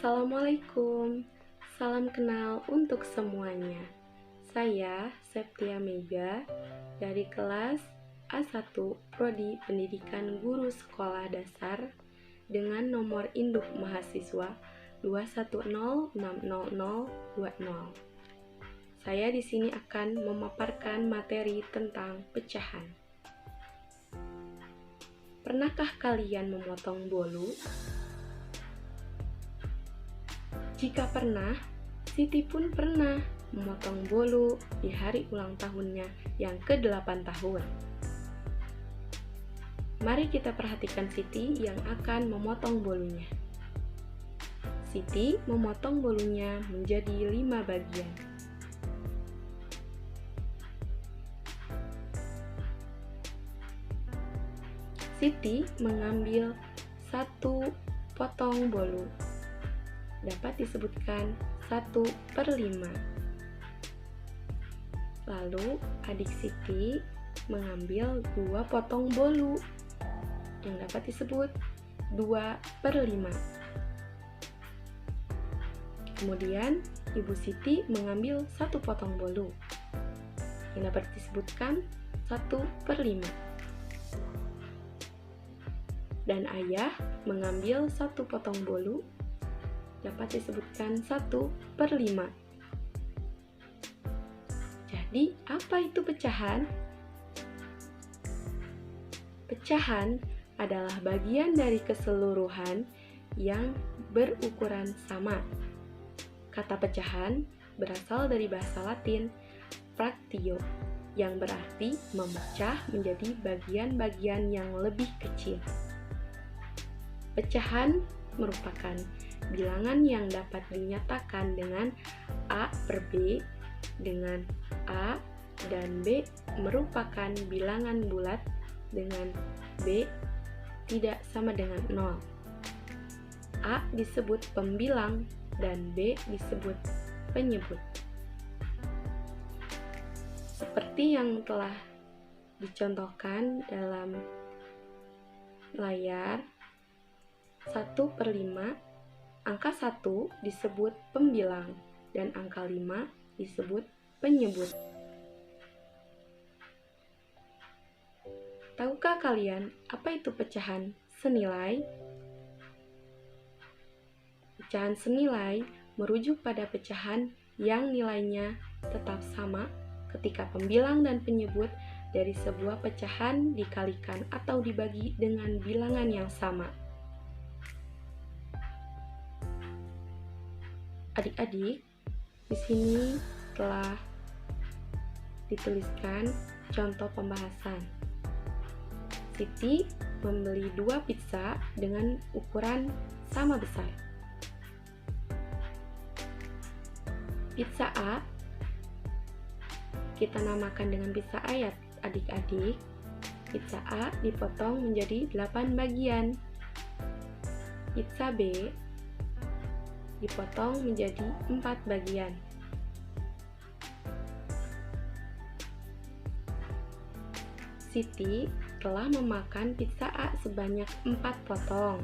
Assalamualaikum, salam kenal untuk semuanya. Saya Septia Mega dari kelas A1 Prodi Pendidikan Guru Sekolah Dasar dengan nomor induk mahasiswa 210600020. Saya di sini akan memaparkan materi tentang pecahan. Pernahkah kalian memotong bolu? Jika pernah, Siti pun pernah memotong bolu di hari ulang tahunnya yang ke-8 tahun. Mari kita perhatikan Siti yang akan memotong bolunya. Siti memotong bolunya menjadi 5 bagian. Siti mengambil 1 potong bolu. Dapat disebutkan 1/5. Lalu adik Siti mengambil 2 potong bolu yang dapat disebut 2/5. Kemudian ibu Siti mengambil 1 potong bolu yang dapat disebutkan 1/5. Dan ayah mengambil 1 potong bolu dapat disebutkan 1/5. Jadi, apa itu pecahan? Pecahan adalah bagian dari keseluruhan yang berukuran sama. Kata pecahan berasal dari bahasa Latin fractio, yang berarti memecah menjadi bagian-bagian yang lebih kecil. Pecahan merupakan bilangan yang dapat dinyatakan dengan A per B, dengan A dan B merupakan bilangan bulat dengan B tidak sama dengan 0. A disebut pembilang dan B disebut penyebut. Seperti yang telah dicontohkan dalam layar, 1/5, angka 1 disebut pembilang dan angka 5 disebut penyebut. Tahukah kalian apa itu pecahan senilai? Pecahan senilai merujuk pada pecahan yang nilainya tetap sama ketika pembilang dan penyebut dari sebuah pecahan dikalikan atau dibagi dengan bilangan yang sama. Adik-adik, di sini telah dituliskan contoh pembahasan. Siti membeli 2 pizza dengan ukuran sama besar. Pizza A kita namakan dengan pizza A ya adik-adik. Pizza A dipotong menjadi 8 bagian. Pizza B dipotong menjadi 4 bagian. Siti telah memakan pizza A sebanyak 4 potong.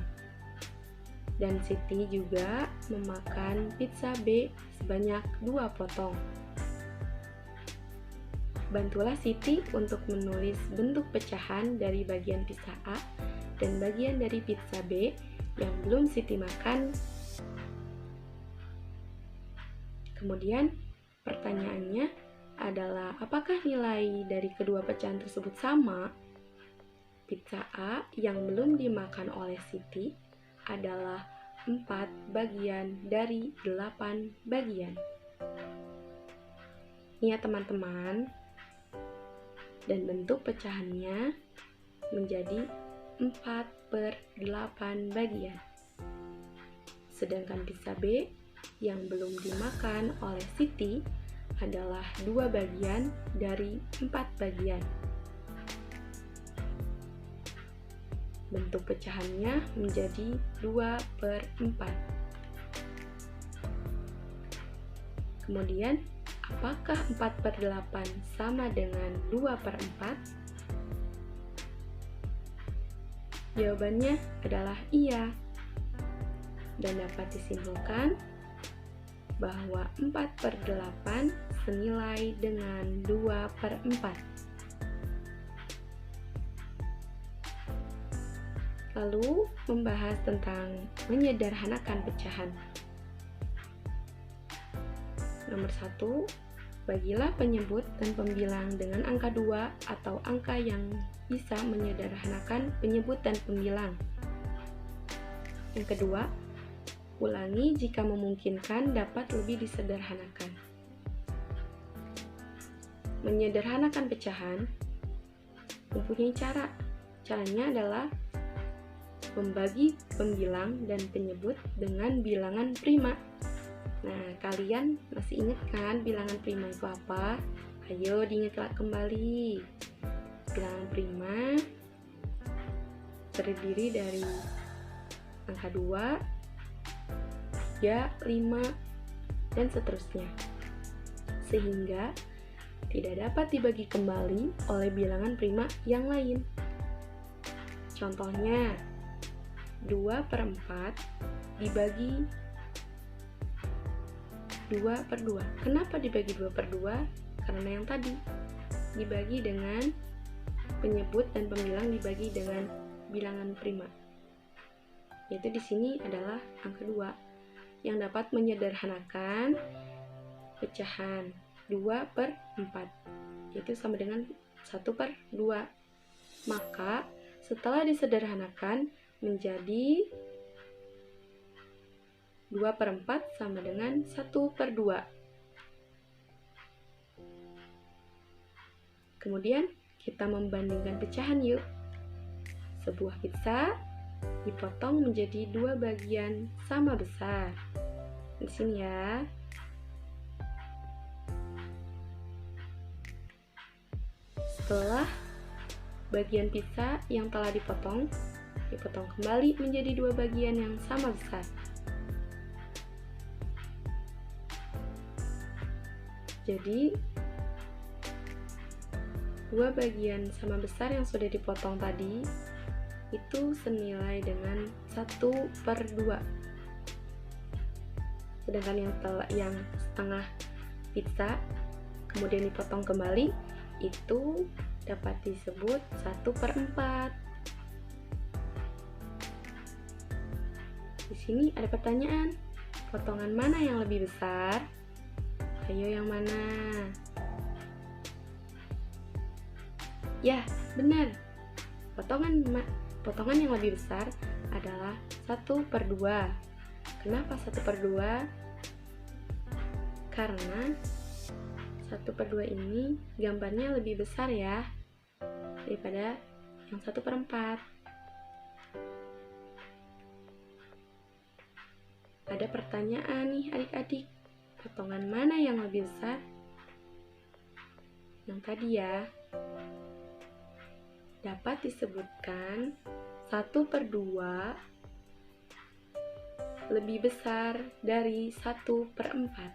Dan Siti juga memakan pizza B sebanyak 2 potong. Bantulah Siti untuk menulis bentuk pecahan dari bagian pizza A dan bagian dari pizza B yang belum Siti makan. Kemudian pertanyaannya adalah apakah nilai dari kedua pecahan tersebut sama? Pizza A yang belum dimakan oleh Siti adalah 4 bagian dari 8 bagian. Ini ya teman-teman. Dan bentuk pecahannya menjadi 4/8 bagian. Sedangkan pizza B yang belum dimakan oleh Siti adalah 2 bagian dari 4 bagian. Bentuk pecahannya menjadi 2/4. Kemudian, apakah 4/8 sama dengan 2/4? Jawabannya adalah iya. dan dapat disimpulkan bahwa 4/8 senilai dengan 2/4. Lalu membahas tentang menyederhanakan pecahan. Nomor 1, bagilah penyebut dan pembilang dengan angka 2 atau angka yang bisa menyederhanakan penyebut dan pembilang. Yang kedua, ulangi jika memungkinkan dapat lebih disederhanakan. Menyederhanakan pecahan mempunyai cara. Caranya adalah membagi pembilang dan penyebut dengan bilangan prima. Nah, kalian masih ingat kan bilangan prima itu apa? Ayo diingat kembali. Bilangan prima terdiri dari angka 2, 3, 5, dan seterusnya. Sehingga tidak dapat dibagi kembali oleh bilangan prima yang lain. Contohnya, 2/4 dibagi 2/2. Kenapa dibagi 2/2? Karena yang tadi dibagi dengan penyebut dan pembilang dibagi dengan bilangan prima. Yaitu di sini adalah angka 2 yang dapat menyederhanakan pecahan 2/4, yaitu sama dengan 1/2. Maka setelah disederhanakan menjadi 2/4 sama dengan 1/2. Kemudian kita membandingkan pecahan yuk. Sebuah pizza dipotong menjadi 2 bagian sama besar. Di sini ya. Setelah bagian pizza yang telah dipotong kembali menjadi 2 bagian yang sama besar. Jadi 2 bagian sama besar yang sudah dipotong tadi itu senilai dengan 1/2. Sedangkan yang setengah pizza kemudian dipotong kembali itu dapat disebut 1/4. Di sini ada pertanyaan, potongan mana yang lebih besar? Ayo yang mana? Ya, benar. Potongan yang lebih besar adalah 1/2. Kenapa 1/2? Karena 1/2 ini gambarnya lebih besar ya daripada yang 1/4. Ada pertanyaan nih adik-adik, potongan mana yang lebih besar? Yang tadi ya. Dapat disebutkan 1/2 lebih besar dari 1/4.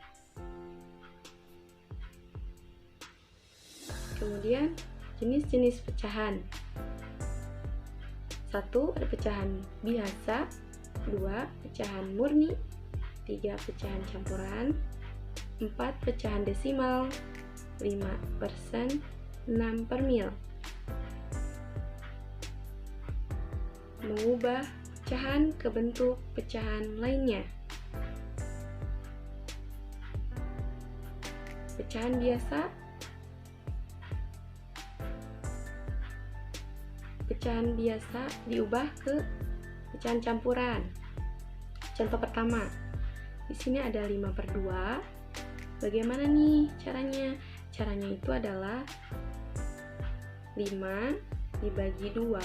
Kemudian jenis-jenis pecahan. 1. Ada pecahan biasa, 2. Pecahan murni, 3. Pecahan campuran, 4. Pecahan desimal, 5%, 6/mil. Mengubah pecahan ke bentuk pecahan lainnya. Pecahan biasa, diubah ke pecahan campuran. Contoh pertama, di sini ada 5/2. Bagaimana nih caranya? Caranya itu adalah 5 dibagi 2,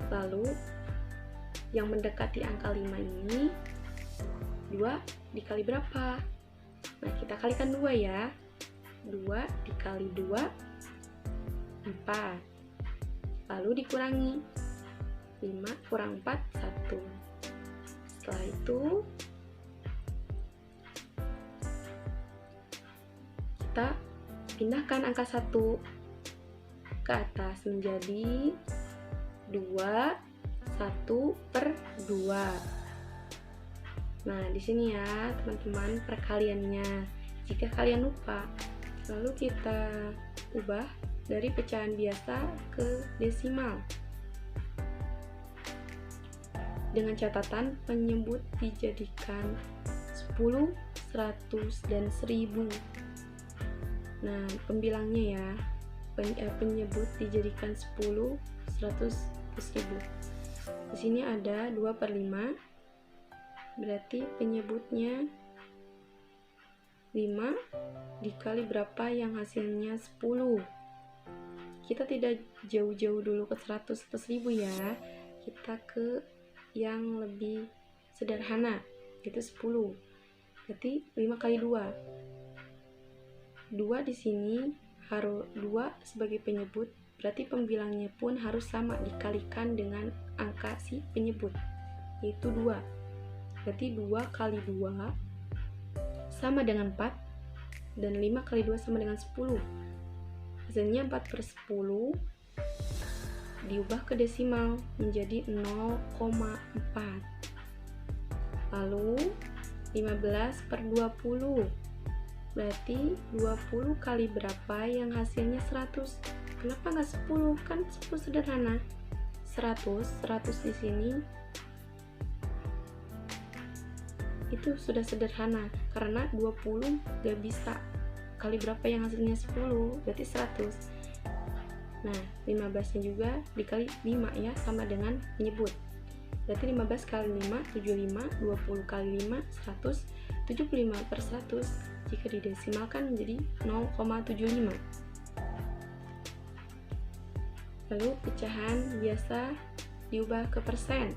lalu yang mendekati angka 5 ini 2 dikali berapa? Nah, kita kalikan 2 ya. 2 dikali 2, 4. Lalu dikurangi 5 kurang 4, 1. Setelah itu kita pindahkan angka 1 ke atas menjadi 2, 1/2. Nah, di sini ya teman-teman perkaliannya. Jika kalian lupa, lalu kita ubah dari pecahan biasa ke desimal. Dengan catatan penyebut dijadikan 10, 100, dan 1000. Nah, pembilangnya ya, penyebut dijadikan 10, 100, 1000. Di sini ada 2/5, berarti penyebutnya 5 dikali berapa yang hasilnya 10. Kita tidak jauh-jauh dulu ke 100 atau 1000 ya, kita ke yang lebih sederhana, itu 10. Berarti 5 kali 2. 2 di sini harus 2 sebagai penyebut, berarti pembilangnya pun harus sama dikalikan dengan angka si penyebut, yaitu 2. Berarti 2 kali 2 sama dengan 4, dan 5 kali 2 sama dengan 10. Hasilnya 4/10 diubah ke desimal menjadi 0,4. Lalu 15/20, berarti 20 kali berapa yang hasilnya 100. Kenapa nggak 10? Kan 10 sederhana. 100 di sini itu sudah sederhana, karena 20 gak bisa kali berapa yang hasilnya 10, berarti 100. Nah, 15 nya juga dikali 5 ya, sama dengan penyebut, berarti 15 kali 5, 75, 20 kali 5, 100, 75/100. Jika didesimalkan menjadi 0,75. Lalu pecahan biasa diubah ke persen.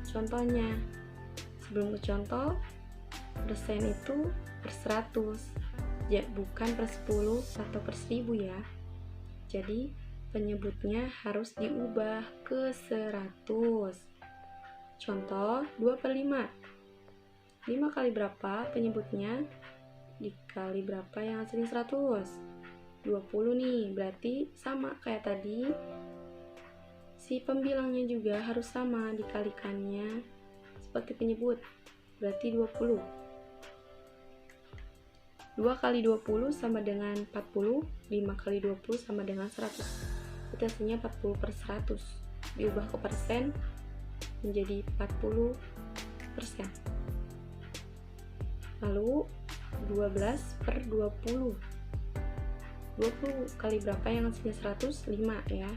Contohnya, sebelum ke contoh, persen itu per 100, ya, bukan per 10 atau per 1000 ya. Jadi penyebutnya harus diubah ke 100. Contoh 2/5. 5 kali berapa penyebutnya dikali berapa yang hasilnya 100? 20 nih, berarti sama kayak tadi, si pembilangnya juga harus sama dikalikannya seperti penyebut, berarti 20. 2 kali 20 sama dengan 40, 5 kali 20 sama dengan 100. Itu hasilnya 40/100. Diubah ke persen menjadi 40%. Lalu 12/20. 20 kali berapa yang hasilnya 100? 5 ya.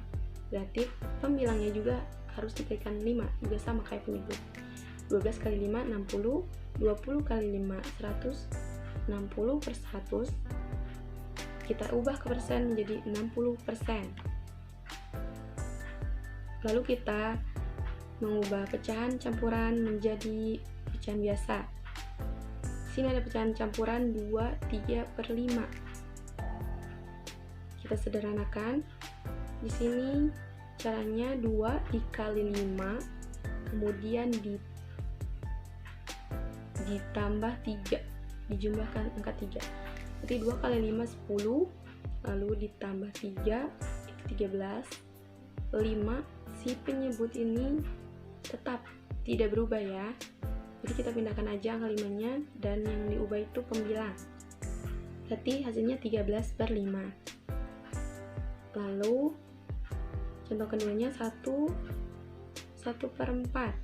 Berarti pembilangnya juga harus dikalikan 5, juga sama kayak penyebut. 12 kali 5, 60. 20 kali 5, 100. 60/100. Kita ubah ke persen menjadi 60%. Lalu kita mengubah pecahan campuran menjadi pecahan biasa. Di sini ada pecahan campuran 2, 3/5. Kita sederhanakan. Di sini caranya 2 dikali 5, kemudian ditambah 3, dijumlahkan angka 3. Berarti 2 kali 5 10, lalu ditambah 3 itu 13. 5 si penyebut ini tetap tidak berubah ya. Jadi kita pindahkan aja angka 5-nya, dan yang diubah itu pembilang. Berarti hasilnya 13/5. Lalu contoh keduanya 1/4.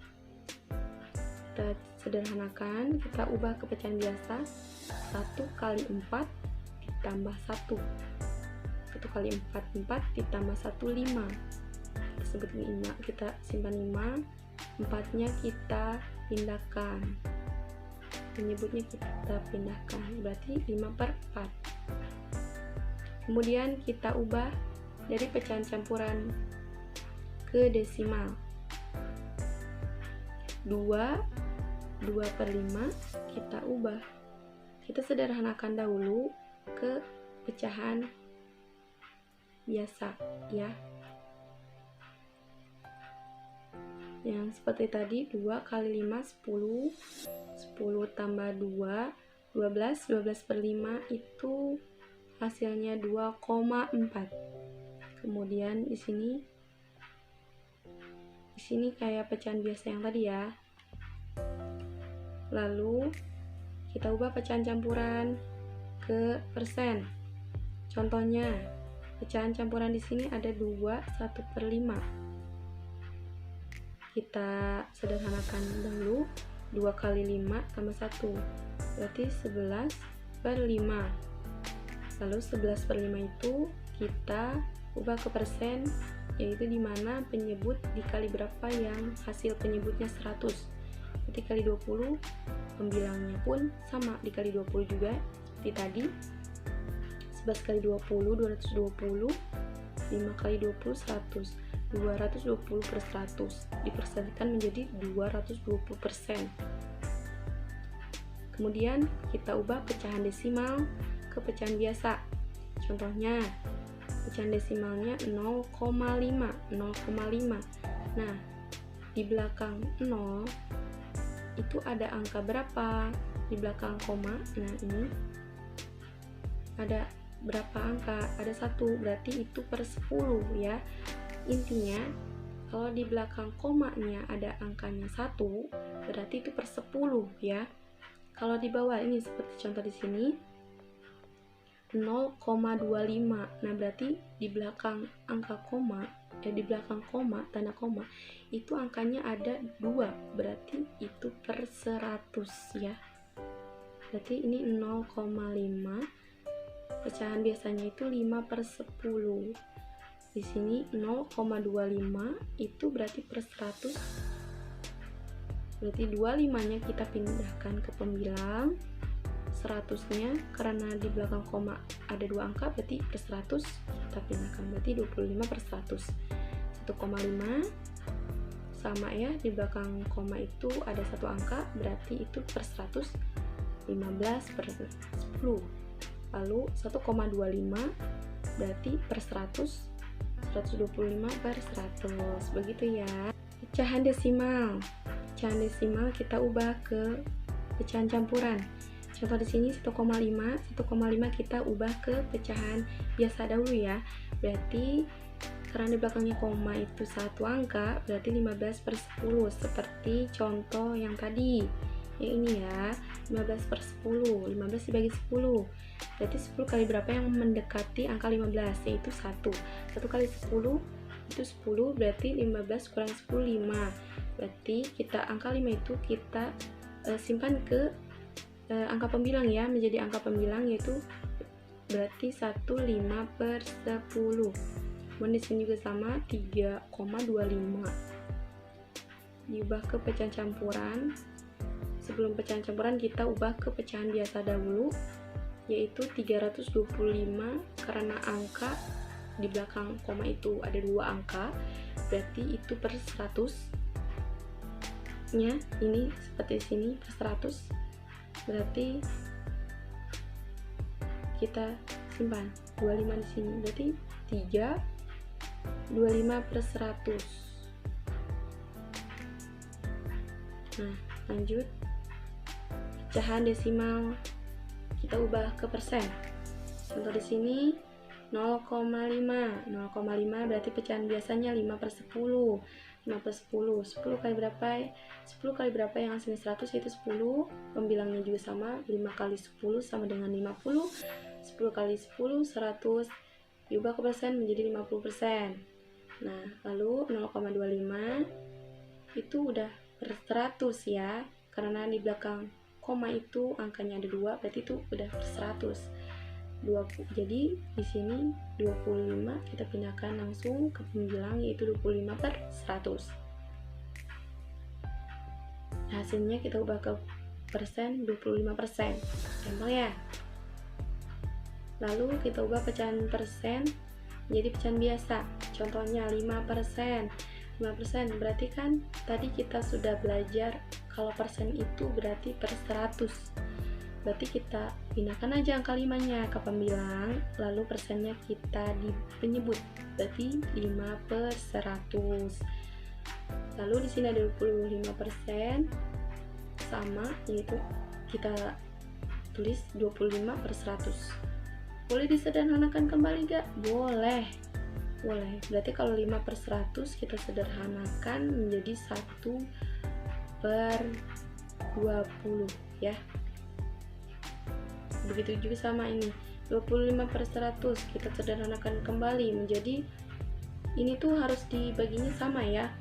Kita sederhanakan, kita ubah ke pecahan biasa. 1 kali 4 ditambah 1. 1 kali 4, 4 ditambah 1, 5. Kita sebut 5, kita simpan 5. 4-nya kita pindahkan, penyebutnya kita pindahkan, berarti 5/4. Kemudian kita ubah dari pecahan campuran ke desimal. 2/5 kita ubah, kita sederhanakan dahulu ke pecahan biasa ya, yang seperti tadi. 2 kali 5 10, 10 tambah 2 12, 12/5 itu hasilnya 2,4. Kemudian di sini kayak pecahan biasa yang tadi ya. Lalu kita ubah pecahan campuran ke persen. Contohnya, pecahan campuran di sini ada 2 1/5. Kita sederhanakan dulu. 2 kali 5 tambah 1 berarti 11/5. Lalu 11/5 itu kita ubah ke persen, yaitu dimana penyebut dikali berapa yang hasil penyebutnya 100. Berarti kali 20, pembilangnya pun sama, dikali 20 juga seperti tadi. 11 kali 20 220, 5 kali 20 100. 220/100 dipersenkan menjadi 220%. Kemudian kita ubah pecahan desimal ke pecahan biasa. Contohnya, pecahan desimalnya 0,5. Nah, di belakang 0 itu ada angka berapa? Di belakang koma, nah ini ada berapa angka? Ada 1, berarti itu per 10 ya. Intinya, kalau di belakang komanya ada angkanya 1, berarti itu per 10 ya. Kalau di bawah ini seperti contoh di sini 0,25. Nah, berarti di belakang angka koma, di belakang koma, tanda koma, itu angkanya ada 2, berarti itu per 100 ya. Berarti ini 0,5. Pecahan biasanya itu 5/10. Di sini 0,25 itu berarti per 100. Berarti 25-nya kita pindahkan ke pembilang. 100-nya karena di belakang koma ada 2 angka, berarti per 100 kita pindahkan, berarti 25/100. 1,5 sama ya, di belakang koma itu ada 1 angka, berarti itu per 100, 15/10. Lalu 1,25 berarti per 100, 125/100. Begitu ya. Pecahan desimal. Pecahan desimal kita ubah ke pecahan campuran. Contoh di sini 1,5. 1,5 kita ubah ke pecahan biasa dahulu ya. Berarti karena di belakangnya koma itu 1 angka, berarti 15/10 seperti contoh yang tadi. Yang ini ya, 15/10. 15 dibagi 10. Berarti 10 kali berapa yang mendekati angka 15, yaitu 1. 1 kali 10 itu 10, berarti 15 kurang 10, 5. Berarti kita angka 5 itu kita simpan ke angka pembilang ya, menjadi angka pembilang, yaitu berarti 1/5/10. Kemudian di sini juga sama, 3,25. Diubah ke pecahan campuran. Sebelum pecahan campuran kita ubah ke pecahan biasa dahulu, yaitu 325. Karena angka di belakang koma itu ada 2 angka, berarti itu per 100 nya, ini seperti sini per 100, berarti kita simpan 25 di sini, berarti 325/100. Nah, lanjut pecahan desimal kita ubah ke persen. Contoh di sini 0,5. 0,5 berarti pecahan biasanya 5/10. 5/10. 10 kali berapa? 10 kali berapa yang hasilnya 100, yaitu 10. Pembilangnya juga sama, 5 kali 10 sama dengan 50. 10 kali 10 100. Diubah ke persen menjadi 50%. Nah, lalu 0,25 itu udah per 100 ya. Karena di belakang koma itu angkanya ada 2, berarti itu udah per 100. 20. Jadi di sini 25 kita pindahkan langsung ke pembilang, yaitu 25/100. Hasilnya kita ubah ke persen, 25%. Gampang ya. Lalu kita ubah pecahan persen menjadi pecahan biasa. Contohnya 5%. 5% berarti kan tadi kita sudah belajar kalau persen itu berarti per 100. Berarti kita pindahkan aja angka 5-nya ke pembilang, lalu persennya kita di penyebut, berarti 5/100. Lalu di sini ada 25% sama, yaitu kita tulis 25/100. Boleh disederhanakan kembali gak? Boleh. Boleh. Berarti kalau 5/100 kita sederhanakan menjadi 1/20 ya. Begitu juga sama ini, 25/100 kita sederhanakan kembali menjadi, ini tuh harus dibaginya sama ya,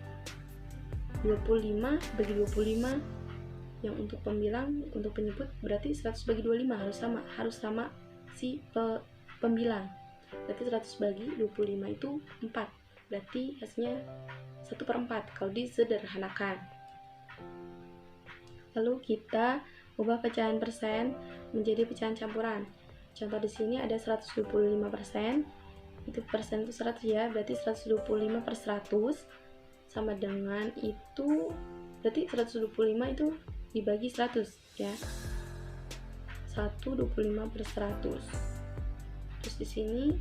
25 bagi 25 yang untuk pembilang, untuk penyebut berarti 100 bagi 25 harus sama si pembilang. Berarti 100 bagi 25 itu 4, berarti hasilnya 1/4 kalau disederhanakan. Lalu kita ubah pecahan persen menjadi pecahan campuran. Contoh di sini ada 125%, itu persen itu 100 ya, berarti 125/100 sama dengan itu, berarti 125 itu dibagi 100 ya, 125/100. Terus di sini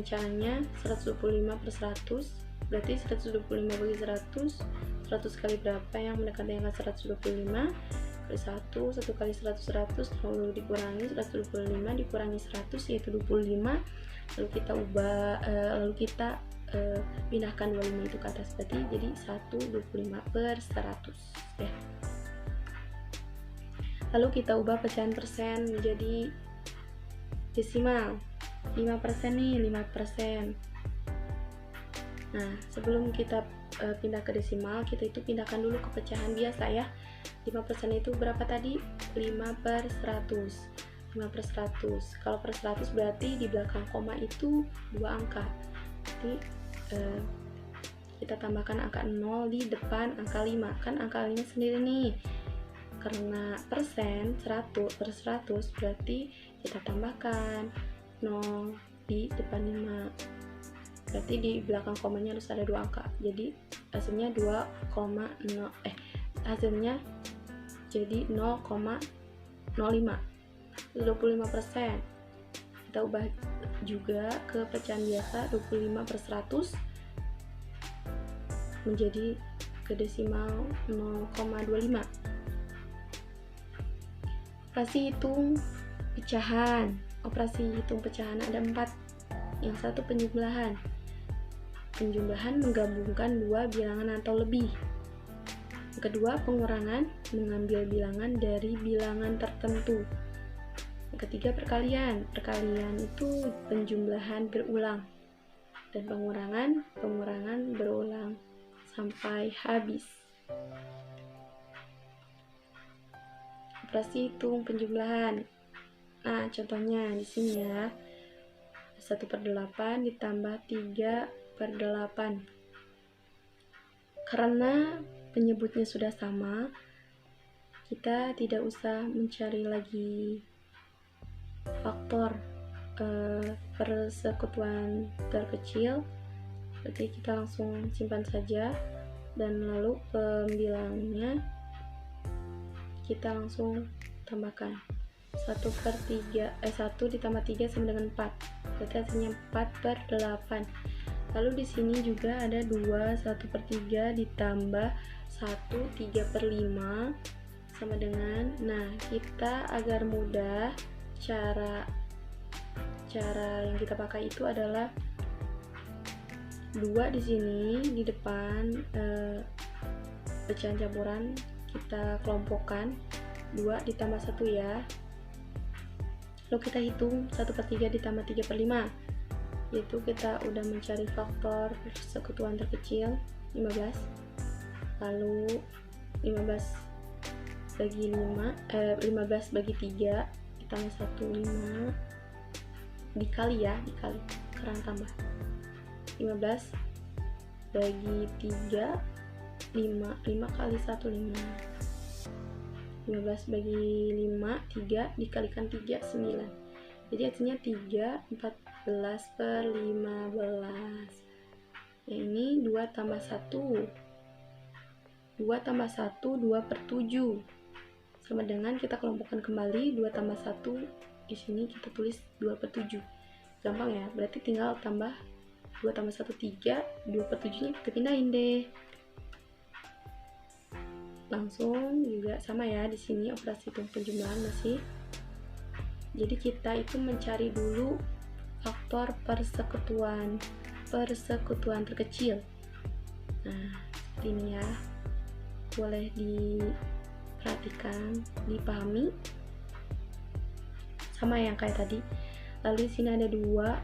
caranya 125/100, berarti 125 bagi 100, 100 kali berapa yang mendekati angka 125, kali 1 kali 100, lalu dikurangi 125 dikurangi 100 yaitu 25, lalu kita ubah, lalu kita pindahkan 25 itu ke atas, berarti jadi 125/100 ya. Lalu kita ubah pecahan persen menjadi desimal, 5% nih, 5%. Nah, sebelum kita pindah ke desimal, kita itu pindahkan dulu ke pecahan biasa ya. 5% itu berapa tadi? 5/100. 5/100. Kalau per 100 berarti di belakang koma itu 2 angka. Jadi kita tambahkan angka 0 di depan angka 5. Kan angka 5 sendiri nih. Karena persen 100/100 berarti kita tambahkan 0 di depan 5. Berarti di belakang komanya harus ada 2 angka. Jadi hasilnya 2,0 hasilnya jadi 0,05. 25%. Kita ubah juga ke pecahan biasa, 25/100 menjadi ke desimal 0,25. Operasi hitung pecahan. Operasi hitung pecahan ada 4. Yang satu penjumlahan. Penjumlahan menggabungkan 2 bilangan atau lebih. Yang kedua pengurangan, mengambil bilangan dari bilangan tertentu. Yang ketiga perkalian. Perkalian itu penjumlahan berulang. Dan pengurangan berulang sampai habis. Operasi hitung penjumlahan. Nah, contohnya di sini ya. 1/8 ditambah 3/8. Karena penyebutnya sudah sama, kita tidak usah mencari lagi faktor persekutuan terkecil, berarti kita langsung simpan saja, dan lalu pembilangnya kita langsung tambahkan 1 ditambah 3 sama dengan 4, berarti hasilnya 4/8. Lalu di sini juga ada 2, 1/3 ditambah 1, 3/5 sama dengan, nah kita agar mudah, cara yang kita pakai itu adalah 2 di sini di depan pecahan campuran kita kelompokkan, 2 ditambah 1 ya. Lalu kita hitung 1/3 ditambah 3/5, yaitu kita udah mencari faktor persekutuan terkecil 15. Lalu 15 bagi 3 ditambah 1, 5 dikali kerang tambah 15 bagi 3, 5 kali 1, 5 15 bagi 5, 3 dikalikan 3, 9. Jadi hasilnya 3, 14/15. Yang ini 2 tambah 1 2/7 sama dengan kita kelompokkan kembali 2 tambah 1, di sini kita tulis 2/7. Gampang ya, berarti tinggal tambah 2 tambah 1, 3, 2/7 nya kita pindahin deh. Langsung juga sama ya, di sini operasi hitung penjumlahan masih Jadi kita itu mencari dulu faktor persekutuan terkecil. Nah, seperti ini ya. Boleh diperhatikan, dipahami. Sama yang kayak tadi. Lalu di sini ada 2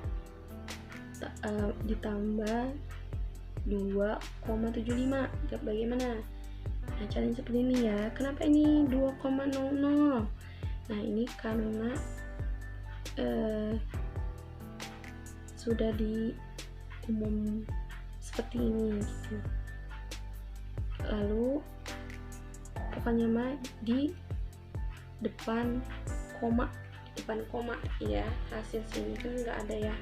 ditambah 2,75. Bagaimana? Nah, caranya seperti ini ya. Kenapa ini 2,00? Nah, ini karena sudah di umum seperti ini gitu. Lalu pokoknya mah di depan koma ya. Hasil sini kan nggak ada ya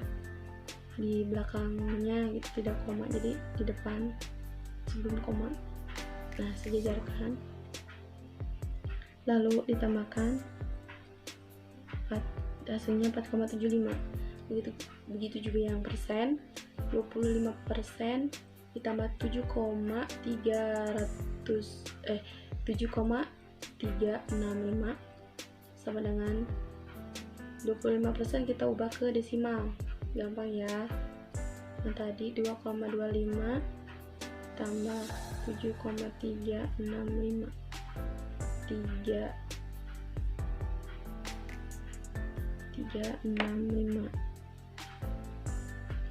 di belakangnya gitu, tidak koma, jadi di depan sebelum koma. Nah, sejajarkan, lalu ditambahkan hasilnya 4,75. Begitu juga yang persen. 25% ditambah 7,365 sama dengan 25%. Kita ubah ke desimal, gampang ya. Yang tadi 2,25 tambah 7,365 365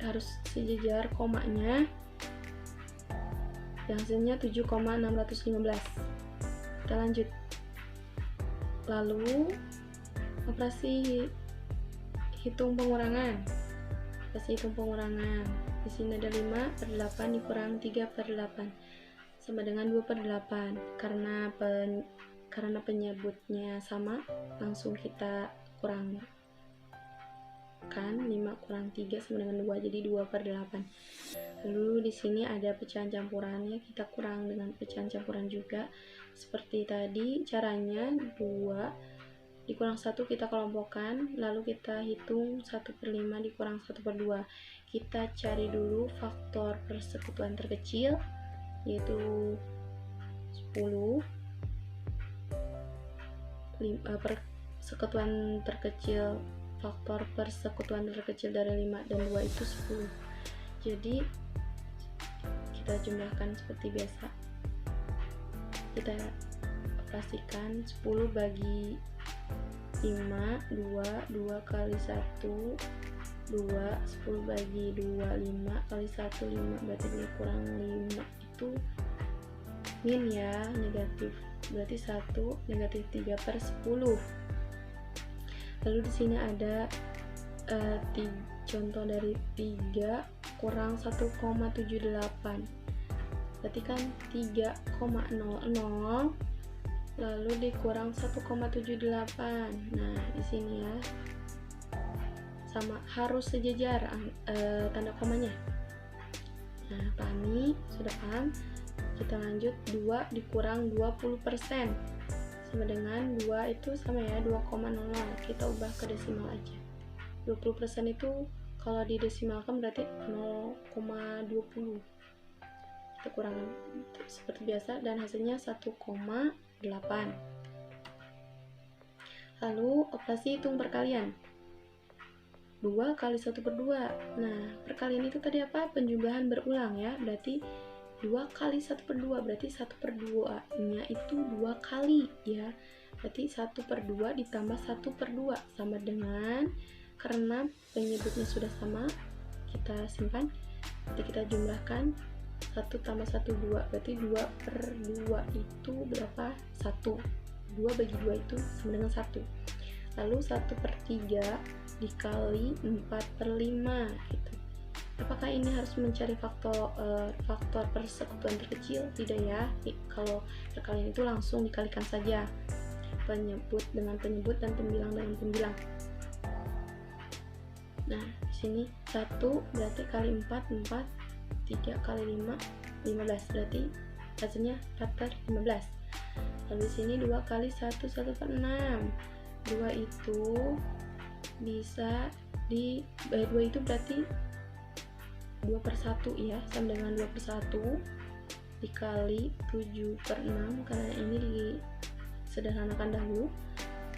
harus sejajar komanya. Yang hasilnya 7,615. Kita lanjut. Lalu operasi hitung pengurangan. Di sini ada 5/8 dikurang 3/8 sama dengan 2/8. Karena penyebutnya sama, langsung kita kurang. Kan 5 kurang 3 sama dengan 2, jadi 2/8. Lalu di sini ada pecahan campurannya, kita kurang dengan pecahan campuran juga. Seperti tadi caranya, 2 dikurang 1 kita kelompokkan, lalu kita hitung 1/5 dikurang 1/2. Kita cari dulu faktor persekutuan terkecil, yaitu 10. Faktor persekutuan terkecil dari 5 dan 2 itu 10. Jadi kita jumlahkan seperti biasa. Kita pastikan 10 bagi 5, 2 kali 1, 2, 10 bagi 2, 5 kali 1, 5, berarti kurang 5 itu min ya, negatif, berarti 1 negatif 3/10. Lalu di sini ada contoh dari 3 kurang 1,78, berarti kan 3,00 lalu dikurang 1,78. Nah, di sini ya sama, harus sejajar tanda komanya. Nah, pahami, sudah paham? Kita lanjut. 2 dikurang 20% sama dengan 2 itu sama ya, 2,00. Kita ubah ke desimal aja. 20% itu kalau didesimalkan berarti 0,20. Kita kurang seperti biasa dan hasilnya 1,8. Lalu operasi hitung perkalian. 2 kali 1/2. Nah, perkalian itu tadi apa? Penjumlahan berulang ya. Berarti 2 kali 1/2, berarti 1/2 nya itu 2 kali ya. Berarti 1/2 ditambah 1/2 sama dengan, karena penyebutnya sudah sama, kita simpan. Nanti kita jumlahkan 1 tambah 1, 2, berarti 2/2 itu berapa? 1. 2 bagi 2 itu sama dengan 1. Lalu 1/3 dikali 4/5 gitu. Apakah ini harus mencari faktor persekutuan terkecil? Tidak ya. Kalau perkalian itu langsung dikalikan saja penyebut dengan penyebut dan pembilang dengan pembilang. Nah, di sini 1 berarti kali 4, 3 kali 5, 15, berarti hasilnya 4/15. Lalu di sini 2 kali 1, 1/6. 2 itu bisa 2 itu berarti 2/1 ya, sama dengan 2/1 dikali 7/6, karena ini disederhanakan dahulu.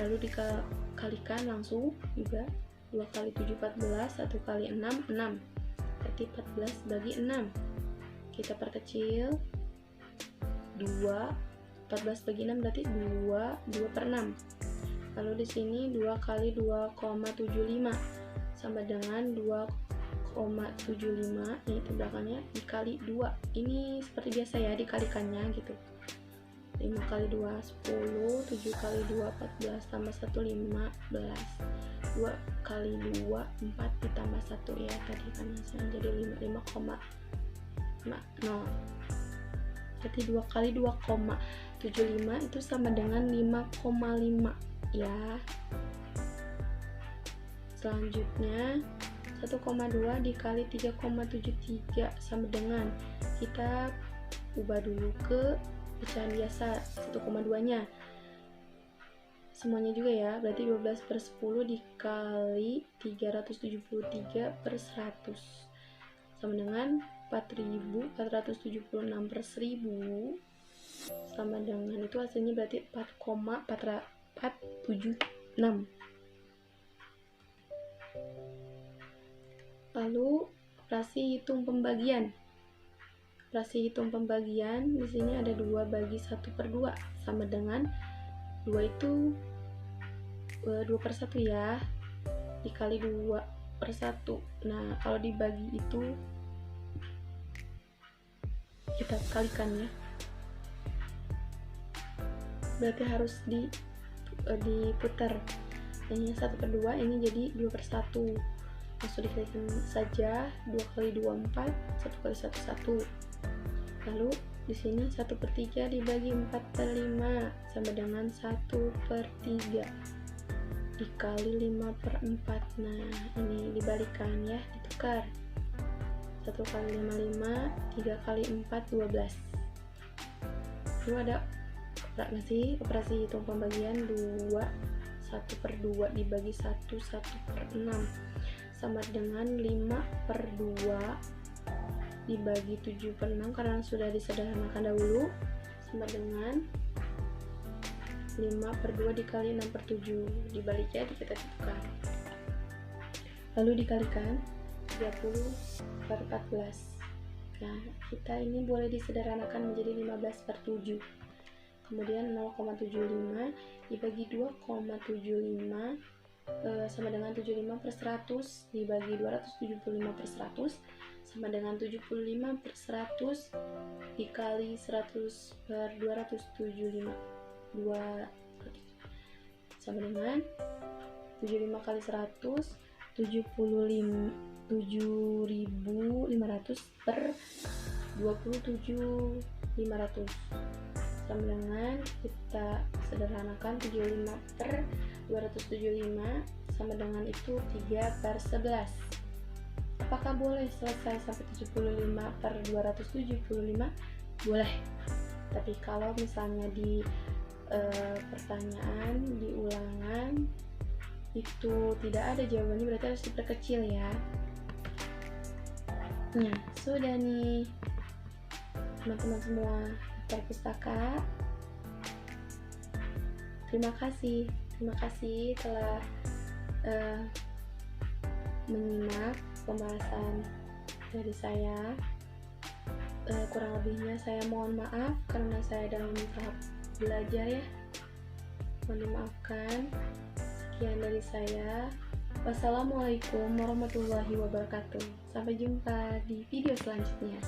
lalu dikalikan langsung juga. 2 kali 7 14, 1 kali 6 6, berarti 14 bagi 6. Kita perkecil 2, 14 bagi 6 berarti 2 per 6. Lalu di sini 2 kali 2,75 sama dengan 2,75, ini itu belakangnya dikali 2. Ini seperti biasa ya dikalikannya gitu. 5 kali 2 10, 7 kali 2 14, tambah 1 15, 2 kali 2 4 ditambah 1 ya tadi kan hasilnya jadi 5,0. Berarti 2 kali 2,75 itu sama dengan 5,5 ya. Selanjutnya 1,2 dikali 3,73 sama dengan, kita ubah dulu ke pecahan biasa 1,2 nya semuanya juga ya, berarti 12 per 10 dikali 373 per 100 sama dengan 4.476 per 1000 sama dengan itu hasilnya berarti 4,476. Lalu operasi hitung pembagian. Operasi hitung pembagian di sini ada 2 bagi 1 per 2 sama dengan 2 itu 2 per 1 ya, dikali 2 per 1. Nah kalau dibagi itu kita kalikan ya, berarti harus diputar. Ini 1 per 2, ini jadi 2 per 1, langsung dikalikan saja. 2 kali 2 4, 1 kali 1 1. Lalu di sini 1 per 3 dibagi 4 per 5 sama dengan 1 per 3 dikali 5 per 4. Nah ini dibalikan ya, ditukar. 1 kali 5 5, 3 kali 4 12. Lalu ada operasi hitung pembagian 2 1 per 2 dibagi 1 1 per 6 sama dengan 5 per 2 dibagi 7 per 6 karena sudah disederhanakan dahulu sama dengan 5 per 2 dikali 6 per 7, dibaliknya kita tukar, lalu dikalikan 30 per 14. Nah kita ini boleh disederhanakan menjadi 15 per 7, kemudian 0,75 dibagi 2,75 sama dengan 75 per 100 dibagi 275 per 100 sama dengan 75 per 100 dikali 100 per 275 sama dengan 75 kali 100 7.500 per 27.500 sama dengan kita sederhanakan 75 per 275 sama dengan itu 3 per 11. Apakah boleh selesai sampai 75 per 275? Boleh. Tapi kalau misalnya di pertanyaan di ulangan itu tidak ada jawabannya, berarti harus diperkecil ya. Nah sudah nih teman-teman semua perpustaka, terima kasih telah menyimak pembahasan dari saya. Kurang lebihnya saya mohon maaf karena saya dalam tahap belajar ya, mohon dimaafkan. Sekian dari saya, wassalamualaikum warahmatullahi wabarakatuh. Sampai jumpa di video selanjutnya.